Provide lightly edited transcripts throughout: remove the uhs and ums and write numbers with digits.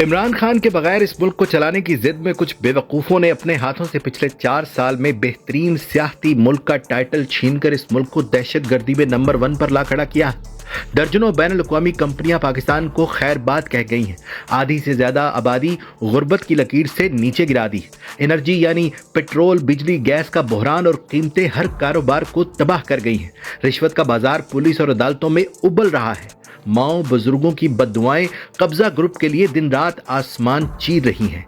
इमरान खान के बगैर इस मुल्क को चलाने की जिद में कुछ बेवकूफों ने अपने हाथों से पिछले 4 साल में बेहतरीन सियाहती मुल्क का टाइटल छीनकर इस मुल्क को दहशतगर्दी में नंबर 1 पर ला खड़ा किया। दर्जनों बैनुल-अक़वामी कंपनियां पाकिस्तान को खैरबाद कह गई हैं। आधी से ज्यादा आबादी गुर्बत की लकीर से नीचे गिरा दी। एनर्जी यानी पेट्रोल, बिजली, गैस का बहरान और कीमतें हर कारोबार को तबाह कर गई हैं। रिश्वत का बाजार पुलिस और अदालतों में उबल रहा है। माओ बुजुर्गों की बद्दुआएं कब्जा ग्रुप के लिए दिन रात आसमान चीर रही हैं।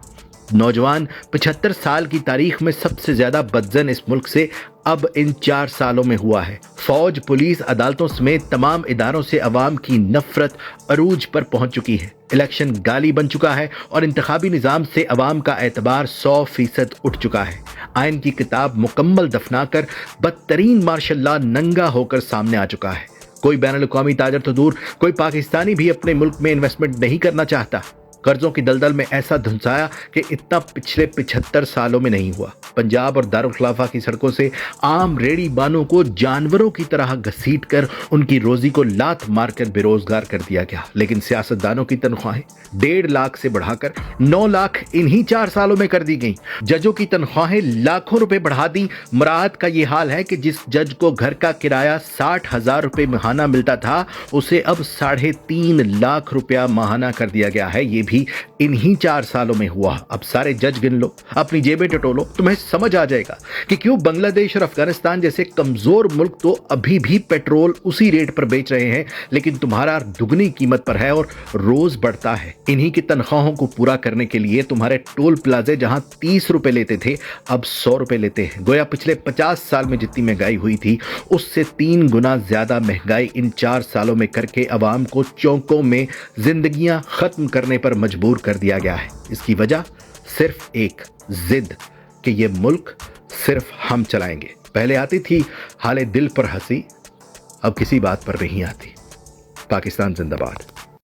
नौजवान 75 साल की तारीख में सबसे ज्यादा बदजन इस मुल्क से अब इन 4 सालों में हुआ है। फौज, पुलिस, अदालतों समेत तमाम इदारों से अवाम की नफरत अरूज पर पहुंच चुकी है। इलेक्शन गाली बन चुका है और इंतखाबी निजाम से अवाम का एतबार 100% उठ चुका है। आइन की किताब मुकम्मल दफनाकर बदतरीन मार्शल लॉ नंगा होकर सामने आ चुका है। कोई बैनुल-अक़वामी ताजर तो दूर, कोई पाकिस्तानी भी अपने मुल्क में इन्वेस्टमेंट नहीं करना चाहता। कर्जों की दलदल में ऐसा धुंसाया कि इतना पिछले 75 सालों में नहीं हुआ। पंजाब और दारुल खिलाफा की सड़कों से आम रेड़ी बानों को जानवरों की तरह घसीटकर उनकी रोजी को लात मारकर बेरोजगार कर दिया गया। लेकिन सियासतदानों की तनख्वाहें 1.5 लाख से बढ़ाकर 9 लाख इन्हीं 4 सालों में कर दी गई। जजों की तनख्वाहें लाखों रुपए बढ़ा दी। मराहत का ये हाल है कि जिस जज को घर का किराया 60,000 रुपए माहाना मिलता था, उसे अब 3.5 लाख रुपया माहाना कर दिया गया है। ये भी इन्हीं 4 सालों में हुआ। अब सारे जज गिन लो, अपनी जेबें टटोलो, तुम्हें समझ आ जाएगा कि क्यों बांग्लादेश और अफगानिस्तान जैसे कमजोर मुल्क तो अभी भी पेट्रोल उसी रेट पर बेच रहे हैं, लेकिन तुम्हारा दुगनी कीमत पर है और रोज बढ़ता है। इन्हीं की तनख्वाहों को पूरा करने के लिए तुम्हारे टोल प्लाजे जहां 30 रुपए लेते थे, अब 100 रुपए लेते हैं। गोया पिछले 50 साल में जितनी महंगाई हुई थी, उससे 3 गुना ज्यादा महंगाई इन 4 सालों में करके अवाम को चौकों में जिंदगियां खत्म करने पर मजबूर कर दिया गया है। इसकी वजह सिर्फ एक, जिद कि ये मुल्क सिर्फ हम चलाएंगे। पहले आती थी हाले दिल पर हंसी, अब किसी बात पर नहीं आती। पाकिस्तान जिंदाबाद।